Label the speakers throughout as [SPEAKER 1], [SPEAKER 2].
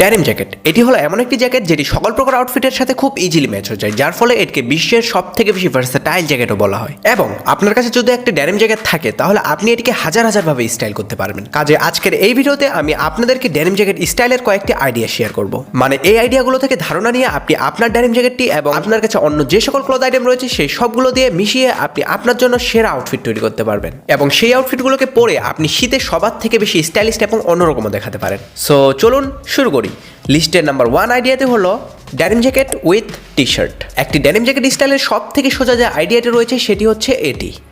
[SPEAKER 1] Denim jacket এটি হলো এমন একটি জ্যাকেট যেটি সকল প্রকার আউটফিটের সাথে খুব ইজিলি ম্যাচ হয়ে যায়, যার ফলে এটিকে বিশ্বের সবথেকে বেশি ভার্সেটাইল জ্যাকেটও বলা হয়। এবং আপনার কাছে যদি একটি ডেনিম জ্যাকেট থাকে তাহলে আপনি এটিকে হাজার হাজার ভাবে স্টাইল করতে পারবেন। কাজে আজকের এই ভিডিওতে আমি আপনাদেরকে ডেনিম জ্যাকেট স্টাইলের কয়েকটি আইডিয়া শেয়ার করব। মানে এই আইডিয়াগুলো থেকে ধারণা নিয়ে আপনি আপনার ডেনিম জ্যাকেটটি এবং আপনার কাছে অন্য যে সকল ক্লথ আইটেম রয়েছে সেই সবগুলো দিয়ে মিশিয়ে আপনি আপনার জন্য সেরা আউটফিট তৈরি করতে পারবেন এবং সেই আউটফিটগুলোকে পরে আপনি শীতে সবার থেকে বেশি স্টাইলিশ এবং অন্যরকমও দেখাতে পারেন। সো চলুন শুরু করি। লিস্টের নাম্বার 1 আইডিয়াতে হলো denim jacket with T shirt. একটি ডেনিম জ্যাকেট স্টাইলের সব থেকে সোজা যে আইডিয়াটি রয়েছে সেটি হচ্ছে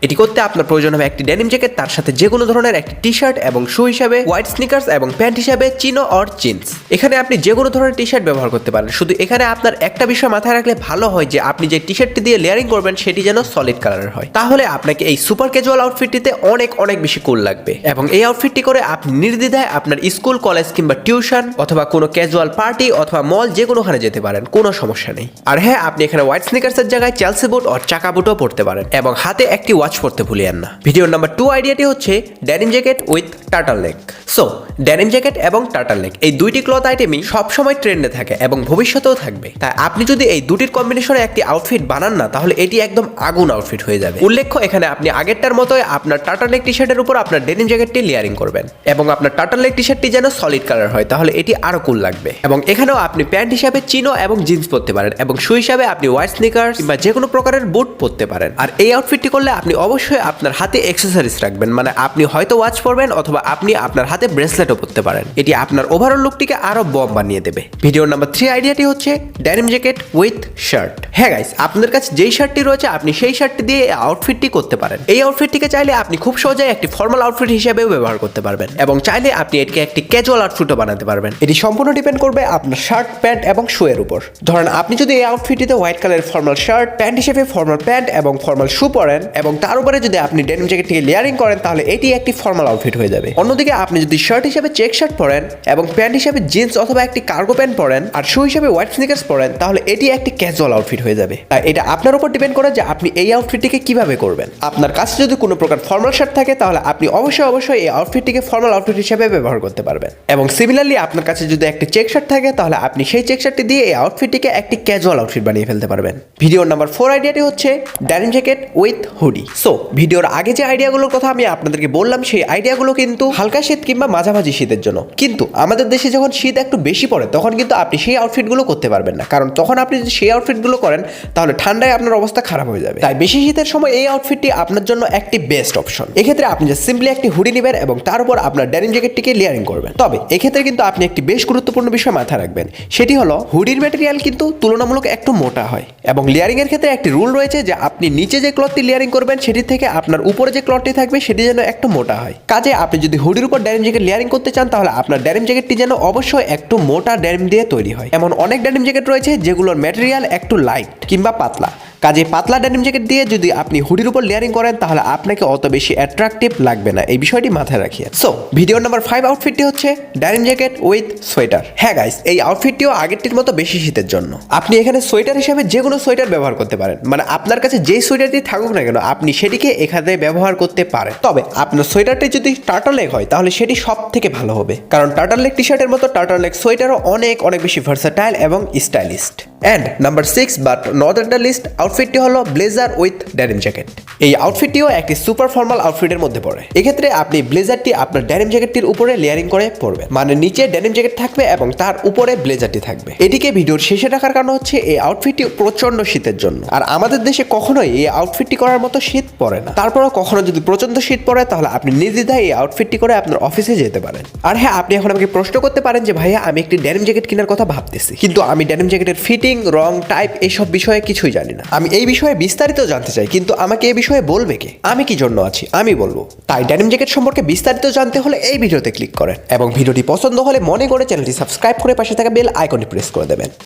[SPEAKER 1] এটি করতে আপনার প্রয়োজন হবে একটি ডেনিম জ্যাকেট, তার সাথে যে কোনো ধরনের একটি টি শার্ট এবং শু হিসাবে হোয়াইট স্নিকার্স এবং প্যান্ট হিসাবে চিনো অর জিন্স। এখানে আপনি যে কোনো ধরনের টি শার্ট ব্যবহার করতে পারেন, শুধু এখানে আপনার একটা বিষয় মাথায় রাখলে ভালো হয় যে আপনি যে টি শার্টটি দিয়ে লেয়ারিং করবেন সেটি যেন সলিড কালারের হয়, তাহলে আপনাকে এই সুপার ক্যাজুয়াল আউটফিটটিতে অনেক অনেক বেশি কুল লাগবে। এবং এই আউটফিটটি করে আপনি নির্দ্বিধায় আপনার স্কুল, কলেজ কিংবা টিউশন অথবা কোনো ক্যাজুয়াল পার্টি অথবা মল যে কোনোখানে যেতে পারেন, কোনো সমস্যা নেই। আর হ্যাঁ, আপনি এখানে হোয়াইট স্নিকার্সের জায়গায় চেলসি বুট আর চাকা বুটও পড়তে পারেন এবং হাতে একটি ওয়াচ পরতে ভুলিয়েন না। ভিডিওর নাম্বার 2 আইডিয়াটি হচ্ছে denim jacket with turtle neck. So denim jacket এবং টার্টল নেক এই দুইটি ক্লথ আইটেমই সবসময় ট্রেন্ডে থাকে এবং ভবিষ্যতেও থাকবে। তাই আপনি যদি এই দুটির কম্বিনেশনে একটি আউটফিট বানান না তাহলে এটি একদম আগুন আউটফিট হয়ে যাবে। উল্লেখ্য, এখানে আপনি আগেরটার মতোই আপনার টার্টল নেক টি শার্টের উপর আপনার ডেনিম জ্যাকেটটি লেয়ারিং করবেন এবং আপনার টার্টল নেক টি শার্টটি যেন সলিড কালার হয়, তাহলে এটি আরো কুল লাগবে। এবং এখানেও আপনি প্যান্ট হিসাবে চিনো এবং জিন্স পরতে পারেন এবং শু হিসাবে আপনি হোয়াইট স্নিকার্স কিংবা যে কোনো প্রকারের বুট পরতে পারেন। আর এই আউটফিটটি করলে আপনি অবশ্যই আপনার হাতে অ্যাক্সেসরিজ রাখবেন, মানে আপনি হয়তো ওয়াচ পরবেন অথবা আপনি আপনার হাতে ব্রেসলেটও পরতে পারেন। এটি আপনার ওভারঅল লুকটিকে আরো বম বানিয়ে দেবে। ভিডিওর নাম্বার 3 আইডিয়াটি হচ্ছে ডেনিম জ্যাকেট উইথ শার্ট। হ্যাঁ গাইস, আপনাদের কাছে যেই শার্টটি রয়েছে আপনি সেই শার্টটি দিয়ে এই আউটফিটটি করতে পারেন। এই আউটফিটটিকে চাইলে আপনি খুব সহজেই একটি ফর্মাল আউটফিট হিসেবেও ব্যবহার করতে পারবেন এবং চাইলে আপনি এটিকে একটি ক্যাজুয়াল আউটফিটও বানাতে পারবেন। এটি সম্পূর্ণ ডিপেন্ড করবে আপনার শার্ট, প্যান্ট এবং শু এর উপর। ধরেন আপনি যদি এই আউটফিটটিতে হোয়াইট কালারের ফর্মাল শার্ট, প্যান্ট হিসেবে ফর্মাল প্যান্ট এবং ফর্মাল শু পরেন এবং তার উপরে যদি আপনি ডেনিম জ্যাকেটটিকে লেয়ারিং করেন তাহলে এটি একটি ফর্মাল আউটফিট হয়ে যাবে। অন্যদিকে আপনি যদি শার্ট হিসেবে চেক শার্ট পরেন এবং প্যান্ট হিসেবে জিন্স অথবা একটি কার্গো প্যান্ট পরেন আর শু হিসেবে হোয়াইট স্নিকার্স পরেন তাহলে এটি একটি ক্যাজুয়াল আউটফিট হয়ে যাবে। তাই এটা আপনার উপর ডিপেন্ড করে যে আপনি এই আউটফিটটিকে কিভাবে করবেন। আপনার কাছে যদি কোনো প্রকার ফর্মাল শার্ট থাকে তাহলে আপনি অবশ্যই এই আউটফিটটিকে ফর্মাল আউটফিট হিসেবে ব্যবহার করতে পারবেন এবং সিমিলারলি আপনার কাছে যদি একটি চেক শার্ট থাকে তাহলে আপনি সেই চেক শার্টটি দিয়ে এই আউটফিটটিকে একটি ক্যাজুয়াল আউটফিট বানিয়ে ফেলতে পারবেন। ভিডিওর নাম্বার 4 আইডিয়াটি হচ্ছে denim jacket with hoodie. So ভিডিওর আগে যে আইডিয়াগুলোর কথা আমি আপনাদেরকে বললাম সেই আইডিয়াগুলো কিন্তু হালকা শীত কিংবা মাঝামাঝি শীতের জন্য, কিন্তু আমাদের দেশে যখন শীত একটু বেশি পড়ে তখন কিন্তু আপনি সেই আউটফিটগুলো করতে পারবেন না, কারণ তখন আপনি যদি সেই আউটফিটগুলো করেন তাহলে ঠান্ডায় আপনার অবস্থা খারাপ হয়ে যাবে। তাই বেশি শীতের সময় এই আউটফিটটি আপনার জন্য একটি বেস্ট অপশন। এক্ষেত্রে আপনি যে সিম্পলি একটি হুডি নেবেন এবং তার উপর আপনার ডেনিম জ্যাকেটটিকে লেয়ারিং করবেন। তবে এক্ষেত্রে কিন্তু আপনি একটি বেশ গুরুত্বপূর্ণ বিষয় মাথায় রাখবেন, সেটি হলো হুডির ম্যাটেরিয়াল কিন্তু তুলনামূলক একটু মোটা হয় এবং লেয়ারিং এর ক্ষেত্রে একটি রুল রয়েছে যে আপনি নিচে যে ক্লথটি লেয়ারিং করবেন সেটি থেকে আপনার উপরে যে ক্লথটি থাকবে সেটি যেন একটু মোটা হয়। কাজে আপনি যদি হুডির উপর ডেনিম জ্যাকেট লেয়ারিং করতে চান তাহলে আপনার ডেনিম জ্যাকেটটি যেন অবশ্যই একটু মোটা ডেনিম দিয়ে তৈরি হয়। এমন অনেক ডেনিম জ্যাকেট রয়েছে যেগুলোর ম্যাটেরিয়াল একটু লাইট কিংবা পাতলা। কাজে পাতলা ডেনিম জ্যাকেট দিয়ে যদি আপনি হুডির উপর লেয়ারিং করেন তাহলে আপনাকে অত বেশি অ্যাট্রাকটিভ লাগবে না, এই বিষয়টি মাথায় রাখিয়ে। সো ভিডিও নাম্বার 5 আউটফিটটি হচ্ছে ডেনিম জ্যাকেট উইথ সোয়েটার। হ্যাঁ গাইস, এই আউটফিটটিও আগেরটির মতো বেশি শীতের জন্য। আপনি এখানে সোয়েটার হিসেবে যে কোনো সোয়েটার ব্যবহার করতে পারেন, মানে আপনার কাছে যেই সোয়েটারটি থাকুক না কেন আপনি সেটিকে এখানে ব্যবহার করতে পারেন। তবে আপনার সোয়েটারটি যদি টার্টল নেক হয় তাহলে সেটি সব থেকে ভালো হবে, কারণ টার্টল নেক টি শার্টের মতো টার্টল নেক সোয়েটারও অনেক অনেক বেশি ভার্সাটাইল এবং stylist. And number 6 but not at the least আউটফিটটি হলো ব্লেজার উইথ ডেনিম জ্যাকেট। এই আউটফিটটিও একটি সুপার ফর্মাল আউটফিটের মধ্যে পড়ে। এক্ষেত্রে আপনি ব্লেজারটি আপনার ডেনিম জ্যাকেটটির উপরে লেয়ারিং করে পরবেন, মানে নিচে ডেনিম জ্যাকেট থাকবে এবং তার উপরে ব্লেজারটি থাকবে। এটিকে ভিডিওর শেষে রাখার কারণ হচ্ছে এই আউটফিটটি প্রচন্ড শীতের জন্য, আর আমাদের দেশে কখনোই এই আউটফিটটি করার মতো শীত পড়ে না। তারপরও কখনো যদি প্রচন্ড শীত পড়ে তাহলে আপনি নির্দ্বিধায় এই আউটফিটটি করে আপনার অফিসে যেতে পারেন। আর হ্যাঁ, আপনি এখন আমাকে প্রশ্ন করতে পারেন যে ভাইয়া আমি একটি ডেনিম জ্যাকেট কেনার কথা ভাবতেছি, কিন্তু আমি ডেনিম জ্যাকেটের ফিটিং, রং, টাইপ এইসব বিষয়ে কিছুই জানি না। আমি এই বিষয়ে বিস্তারিত জানতে চাই, কিন্তু আমাকে এই বিষয়ে বলবে কে? আমি কি জন্য আছি আমি বলবো। তাই ডেনিম জ্যাকেট সম্পর্কে বিস্তারিত জানতে হলে এই ভিডিওতে ক্লিক করেন এবং ভিডিওটি পছন্দ হলে মনে করে চ্যানেলটি সাবস্ক্রাইব করে পাশে থাকা বেল আইকনটি প্রেস করে দেবেন।